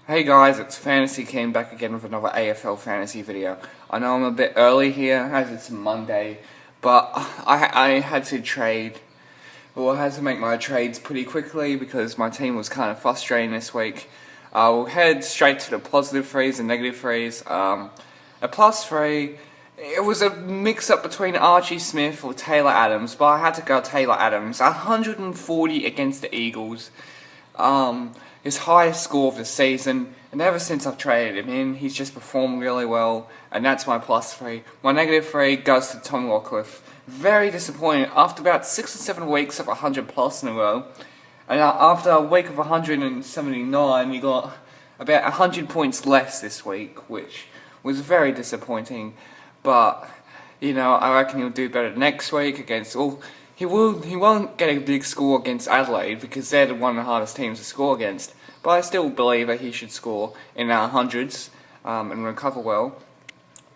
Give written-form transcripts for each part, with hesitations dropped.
Hey guys, it's Fantasy came back again with another AFL fantasy video. I know I'm a bit early here as it's Monday, but I had to trade. Well, I had to make my trades pretty quickly because my team was kind of frustrating this week. We'll head straight to the positive phrase and negative phrase. A plus three, it was a mix-up between Archie Smith or Taylor Adams, but I had to go Taylor Adams. 140 against the Eagles. His highest score of the season, and ever since I've traded him in, he's just performed really well, and that's my plus three. My negative three goes to Tom Rockcliffe. Very disappointing after about 6 or 7 weeks of 100 plus in a row, and after a week of 179, he got about 100 points less this week, which was very disappointing. But you know, I reckon he'll do better next week against all. He won't get a big score against Adelaide because they're one of the hardest teams to score against. But I still believe that he should score in our hundreds and recover well.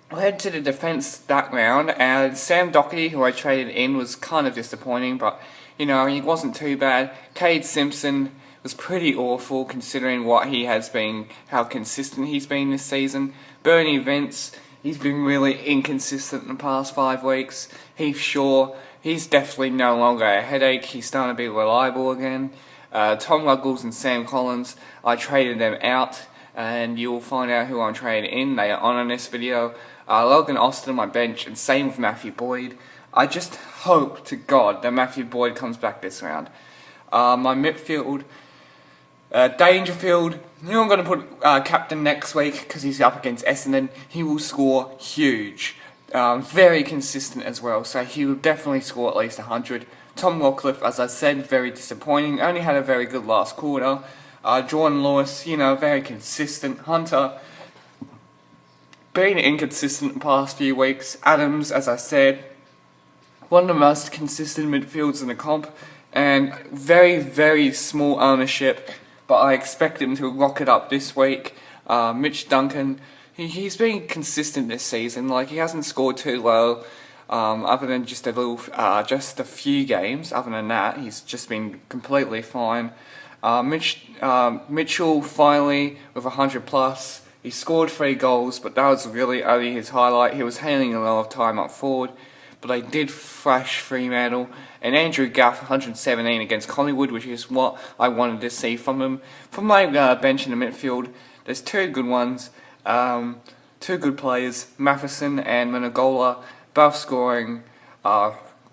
I'll head to the defence that round, and Sam Doherty, who I traded in, was kind of disappointing, but you know, he wasn't too bad. Cade Simpson was pretty awful considering what he has been, how consistent he's been this season. Bernie Vince, he's been really inconsistent in the past 5 weeks. Heath Shaw, he's definitely no longer a headache. He's starting to be reliable again. Tom Ruggles and Sam Collins, I traded them out, and you'll find out who I'm trading in. They are on in this video. Logan Austin on my bench, and same with Matthew Boyd. I just hope to God that Matthew Boyd comes back this round. My midfield, Dangerfield, who I'm going to put captain next week because he's up against Essendon. He will score huge. Very consistent as well, so he will definitely score at least 100. Tom Rockcliffe, as I said, very disappointing. Only had a very good last quarter. Jordan Lewis, you know, very consistent. Hunter, been inconsistent the past few weeks. Adams, as I said, one of the most consistent midfields in the comp, and very, very small ownership, but I expect him to rock it up this week. Mitch Duncan, he's been consistent this season. Like, he hasn't scored too low, other than just a few games. Other than that, he's just been completely fine. Mitchell finally with 100 plus. He scored 3 goals, but that was really only his highlight. He was handling a lot of time up forward, but they did thrash Fremantle. And Andrew Gaff, 117 against Collingwood, which is what I wanted to see from him. From my bench in the midfield, there's 2 good ones, 2 good players, Matheson and Menegola, both scoring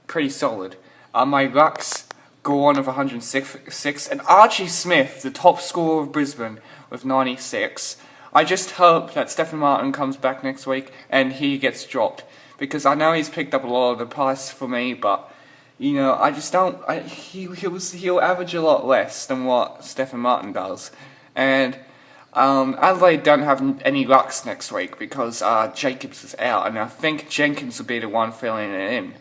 pretty solid. My rucks, Gorn of 106, and Archie Smith, the top scorer of Brisbane, with 96. I just hope that Stephen Martin comes back next week and he gets dropped, because I know he's picked up a lot of the price for me, but you know, I just don't. He'll average a lot less than what Stephen Martin does, and Adelaide don't have any rucks next week because Jacobs is out, and I think Jenkins will be the one filling it in.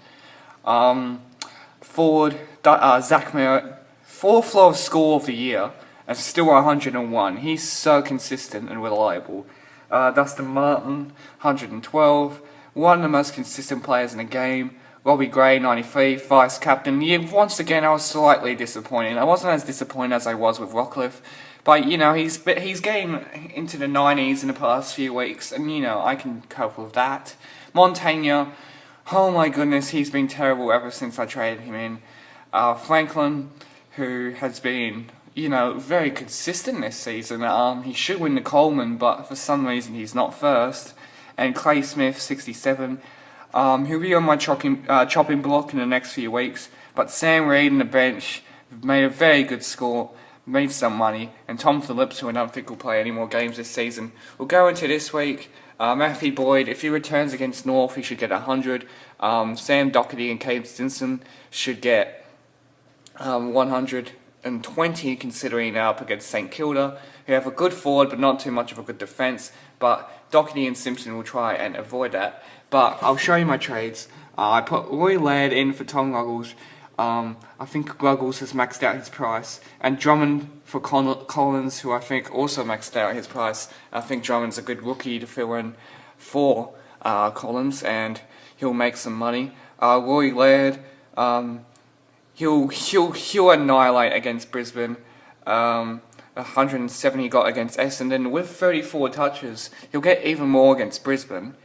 Forward, Zach Merritt, 4th lowest score of the year, and still 101. He's so consistent and reliable. Dustin Martin, 112. One of the most consistent players in the game. Robbie Gray, 93, vice captain. Yeah, once again, I was slightly disappointed. I wasn't as disappointed as I was with Rockcliffe, but you know, he's getting into the 90s in the past few weeks, and you know, I can cope with that. Montagna, oh my goodness, he's been terrible ever since I traded him in. Franklin, who has been, you know, very consistent this season. He should win the Coleman, but for some reason he's not first. And Clay Smith, 67. He'll be on my chopping block in the next few weeks. But Sam Reid on the bench made a very good score, made some money. And Tom Phillips, who I don't think will play any more games this season. We'll go into this week. Matthew Boyd, if he returns against North, he should get 100. Sam Doherty and Cade Simpson should get 120, considering they're up against St Kilda, who have a good forward but not too much of a good defence. But Doherty and Simpson will try and avoid that. But I'll show you my trades. I put Roy Laird in for Tom Ruggles. I think Ruggles has maxed out his price. And Drummond for Collins, who I think also maxed out his price. I think Drummond's a good rookie to fill in for Collins, and he'll make some money. Roy Laird, he'll annihilate against Brisbane. 170 he got against Essendon. With 34 touches, he'll get even more against Brisbane.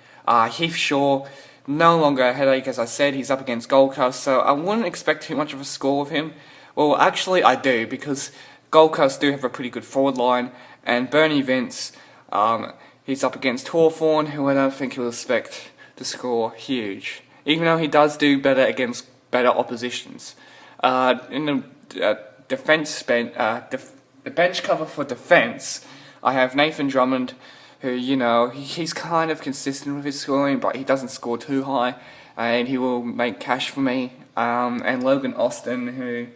Heath Shaw, no longer a headache, as I said. He's up against Gold Coast, so I wouldn't expect too much of a score of him. Well, actually, I do, because Gold Coast do have a pretty good forward line, and Bernie Vince, he's up against Hawthorn, who I don't think he'll expect to score huge, even though he does do better against better oppositions. In the the bench cover for defence, I have Nathan Drummond, who, he's kind of consistent with his scoring, but he doesn't score too high, and he will make cash for me. And Logan Austin, who,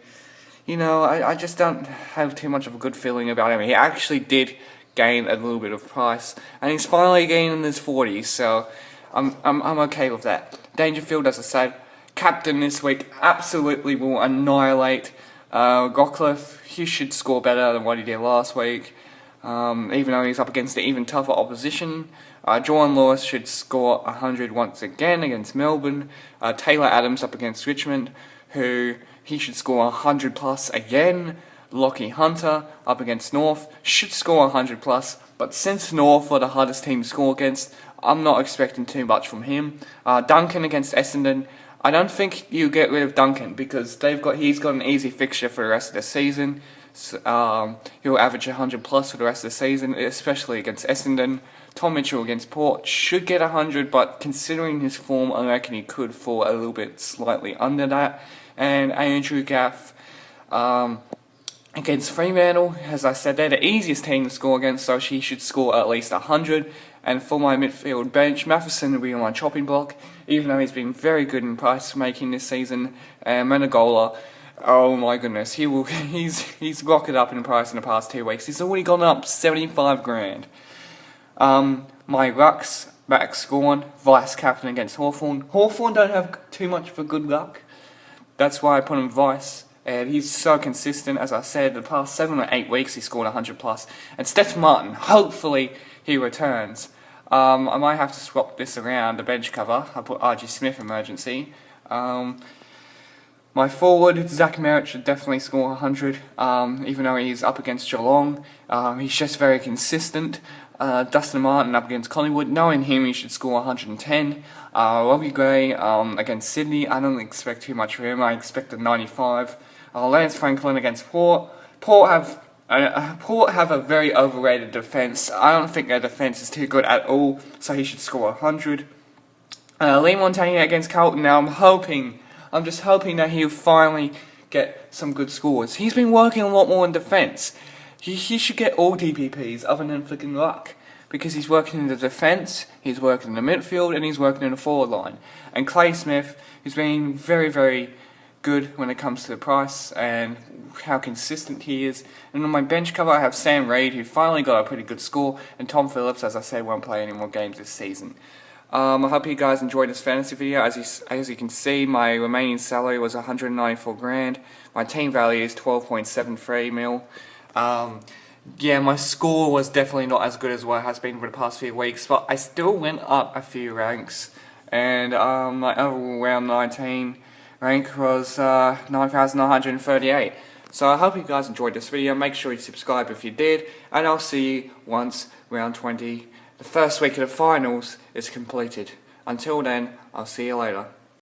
I just don't have too much of a good feeling about him. He actually did gain a little bit of price, and he's finally getting in his 40s, so I'm okay with that. Dangerfield, as I said, captain this week, absolutely will annihilate Rockcliffe. He should score better than what he did last week, even though he's up against the even tougher opposition. Jordan Lewis should score 100 once again against Melbourne. Taylor Adams up against Richmond, who he should score 100 plus again. Lockie Hunter up against North should score 100 plus, but since North are the hardest team to score against, I'm not expecting too much from him. Duncan against Essendon, I don't think you get rid of Duncan because he's got an easy fixture for the rest of the season. So, he'll average 100 plus for the rest of the season, especially against Essendon. Tom Mitchell against Port should get 100, but considering his form, I reckon he could fall a little bit slightly under that. And Andrew Gaff against Fremantle, as I said, they're the easiest team to score against, so he should score at least 100. And for my midfield bench, Matheson will be on my chopping block, even though he's been very good in price making this season. And Menegola, oh my goodness, he's rocketed up in price in the past 2 weeks. He's already gone up 75 grand. My rucks, Max Gorn, vice captain against Hawthorn. Hawthorn don't have too much for good luck. That's why I put him vice. And he's so consistent, as I said, the past 7 or 8 weeks he scored 100 plus. And Steph Martin, hopefully he returns. I might have to swap this around, the bench cover. I put RG Smith emergency. My forward, Zach Merritt, should definitely score 100, even though he's up against Geelong. He's just very consistent. Dustin Martin up against Collingwood, knowing him, he should score 110. Robbie Gray against Sydney, I don't expect too much from him. I expect a 95. Lance Franklin against Port. Port have a very overrated defence. I don't think their defence is too good at all, so he should score 100. Lee Montagna against Carlton. Now I'm just hoping that he'll finally get some good scores. He's been working a lot more in defence. He should get all DPPs other than flicking luck, because he's working in the defence, he's working in the midfield, and he's working in the forward line. And Clay Smith, who's been very, very good when it comes to the price and how consistent he is. And on my bench cover, I have Sam Reid, who finally got a pretty good score, and Tom Phillips, as I said, won't play any more games this season. I hope you guys enjoyed this fantasy video. As you can see, my remaining salary was 194 grand. My team value is 12.73 mil. Yeah, my score was definitely not as good as what it has been for the past few weeks, but I still went up a few ranks, and my overall round 19 rank was 9,938. So I hope you guys enjoyed this video. Make sure you subscribe if you did, and I'll see you once round 20, the first week of the finals, is completed. Until then, I'll see you later.